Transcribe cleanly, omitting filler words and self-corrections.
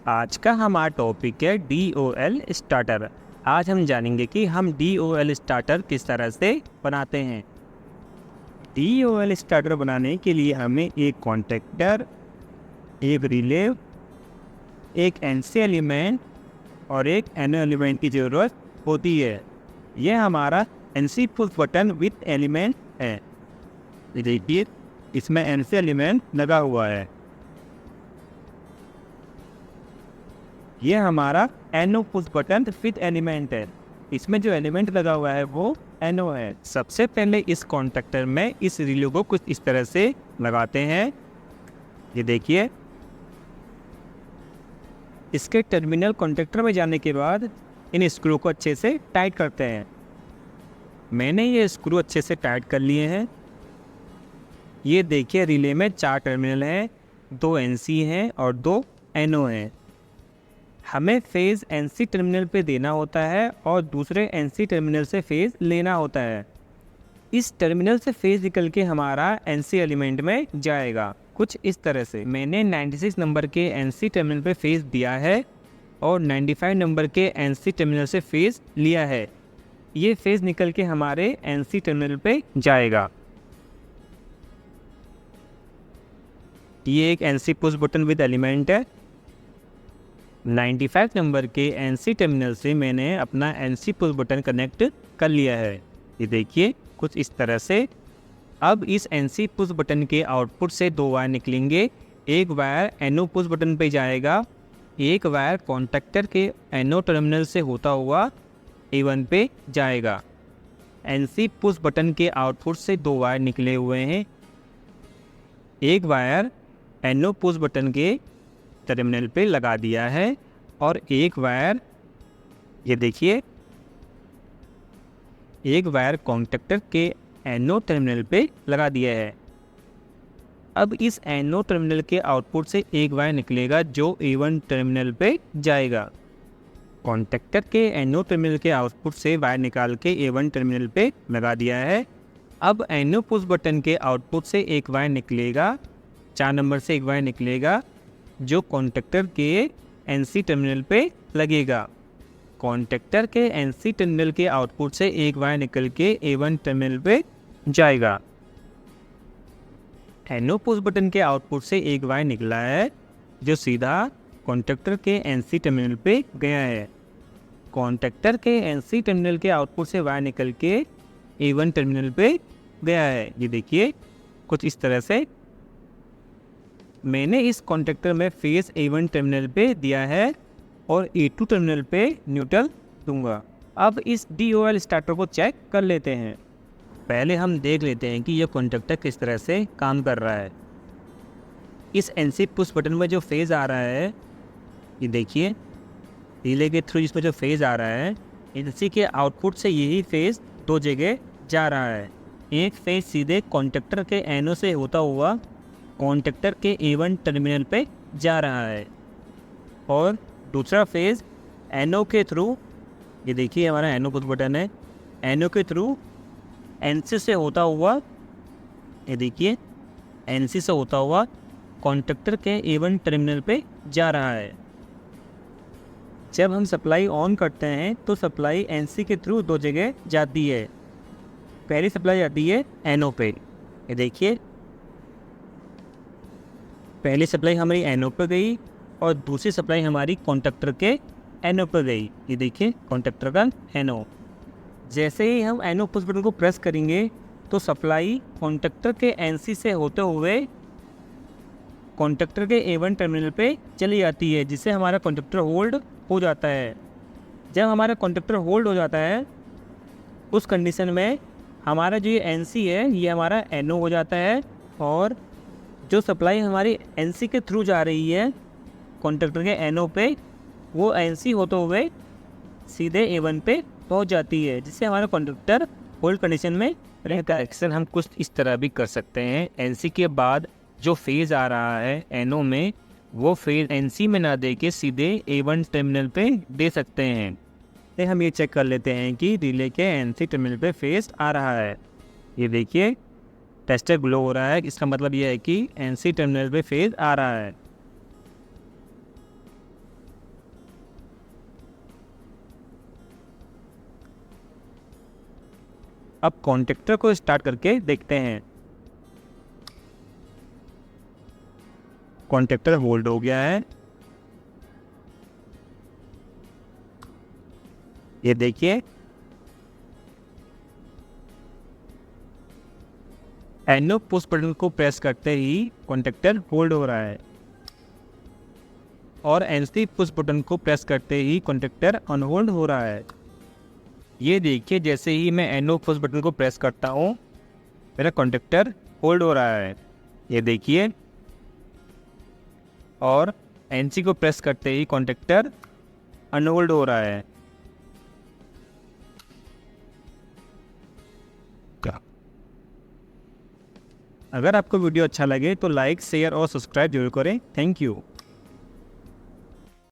आज का हमारा टॉपिक है DOL स्टार्टर। आज हम जानेंगे कि हम DOL स्टार्टर किस तरह से बनाते हैं। DOL स्टार्टर बनाने के लिए हमें एक कॉन्टेक्टर, एक रिले, एक NC एलिमेंट और एक NO एलिमेंट की ज़रूरत होती है। यह हमारा NC push button with element है। देखिए इसमें NC एलिमेंट लगा हुआ है। यह हमारा NO push button with element है। इसमें जो एलिमेंट लगा हुआ है वो NO है। सबसे पहले इस कॉन्टेक्टर में इस रिले को कुछ इस तरह से लगाते हैं। ये देखिए, इसके टर्मिनल कॉन्टेक्टर में जाने के बाद इन स्क्रू को अच्छे से टाइट करते हैं। मैंने ये स्क्रू अच्छे से टाइट कर लिए हैं। ये देखिए, रिले में 4 टर्मिनल हैं, 2 NC हैं और 2 NO हैं। हमें फेज़ NC टर्मिनल पे देना होता है और दूसरे NC टर्मिनल से फेज़ लेना होता है। इस टर्मिनल से फेज़ निकल के हमारा NC एलिमेंट में जाएगा कुछ इस तरह से। मैंने 96 नंबर के NC टर्मिनल पे फेज़ दिया है और 95 नंबर के NC टर्मिनल से फेज़ लिया है। ये फेज़ निकल के हमारे NC टर्मिनल पे जाएगा। ये एक NC push button with element है। 95 नंबर के NC टर्मिनल से मैंने अपना NC पुश बटन कनेक्ट कर लिया है। ये देखिए कुछ इस तरह से। अब इस NC पुश बटन के आउटपुट से 2 वायर निकलेंगे। एक वायर NO पुश बटन पे जाएगा, एक वायर कॉन्टेक्टर के NO टर्मिनल से होता हुआ A1 पे जाएगा। NC पुश बटन के आउटपुट से 2 वायर निकले हुए हैं। एक वायर NO पुश बटन के टर्मिनल पे लगा दिया है और एक वायर, ये देखिए, एक वायर कॉन्टेक्टर के NO टर्मिनल पे लगा दिया है। अब इस NO टर्मिनल के आउटपुट से एक वायर निकलेगा जो A1 टर्मिनल पे जाएगा। कॉन्टेक्टर के NO टर्मिनल के आउटपुट से वायर निकाल के A1 टर्मिनल पे लगा दिया है। अब NO पुश बटन के आउटपुट से एक वायर निकलेगा, 4 नंबर से एक वायर निकलेगा जो कॉन्टेक्टर के NC टर्मिनल पे लगेगा। कॉन्टेक्टर के NC टर्मिनल के आउटपुट से एक वायर निकल के A1 टर्मिनल पे जाएगा। NO पुश बटन के आउटपुट से एक वायर निकला है जो सीधा कॉन्टेक्टर के NC टर्मिनल पे गया है। कॉन्टेक्टर के NC टर्मिनल के आउटपुट से वायर निकल के A1 टर्मिनल पे गया है। ये देखिए कुछ इस तरह से। मैंने इस कॉन्टेक्टर में फेज़ A1 टर्मिनल पे दिया है और A2 टर्मिनल पे न्यूट्रल दूंगा। अब इस DOL स्टार्टर को चेक कर लेते हैं। पहले हम देख लेते हैं कि यह कॉन्टेक्टर किस तरह से काम कर रहा है। इस NC पुश बटन में जो फेज़ आ रहा है, ये देखिए, रिले के थ्रू इसमें जो फेज़ आ रहा है, NC के आउटपुट से यही फेज़ 2 जगह जा रहा है। एक फेज़ सीधे कॉन्टेक्टर के NO से होता हुआ कॉन्टेक्टर के A1 टर्मिनल पे जा रहा है और दूसरा फेज़ NO के थ्रू, ये देखिए हमारा NO पुश बटन है, NO के थ्रू NC से होता हुआ, ये देखिए, NC से होता हुआ कॉन्टेक्टर के A1 टर्मिनल पे जा रहा है। जब हम सप्लाई ऑन करते हैं तो सप्लाई NC के थ्रू 2 जगह जाती है। पहली सप्लाई जाती है NO पे, ये देखिए, पहली सप्लाई हमारी NO पर गई और दूसरी सप्लाई हमारी कॉन्टेक्टर के NO पर गई। ये देखिए कॉन्टेक्टर का NO। जैसे ही हम NO पुश बटन को प्रेस करेंगे तो सप्लाई कॉन्टेक्टर के NC से होते हुए कॉन्टेक्टर के A1 टर्मिनल पे चली जाती है, जिससे हमारा कॉन्टेक्टर होल्ड हो जाता है। जब हमारा कॉन्टेक्टर होल्ड हो जाता है उस कंडीशन में हमारा जो ये NC है ये हमारा NO हो जाता है और जो सप्लाई हमारी NC के थ्रू जा रही है कॉन्टेक्टर के NO पे, वो NC होते हुए सीधे A1 पे पहुंच जाती है, जिससे हमारा कॉन्टेक्टर होल्ड कंडीशन में रहता है। एक्शन हम कुछ इस तरह भी कर सकते हैं। NC के बाद जो फेज़ आ रहा है NO में, वो फेज़ NC में ना दे के सीधे A1 टर्मिनल पे दे सकते हैं। तो हम ये चेक कर लेते हैं कि रिले के NC टर्मिनल पे फेज़ आ रहा है। ये देखिए टेस्टर ग्लो हो रहा है, इसका मतलब यह है कि NC टर्मिनल पे फेज़ आ रहा है। अब कॉन्टेक्टर को स्टार्ट करके देखते हैं। कॉन्टेक्टर होल्ड हो गया है। ये देखिए NO पुश बटन को प्रेस करते ही कॉन्टेक्टर होल्ड हो रहा है और NC पुश बटन को प्रेस करते ही कॉन्टेक्टर अनहोल्ड हो रहा है। ये देखिए जैसे ही मैं NO पुश बटन को प्रेस करता हूँ मेरा कॉन्टेक्टर होल्ड हो रहा है, ये देखिए। और NC को प्रेस करते ही कॉन्टेक्टर अनहोल्ड हो रहा है। अगर आपको वीडियो अच्छा लगे तो लाइक, शेयर और सब्सक्राइब जरूर करें। Thank you.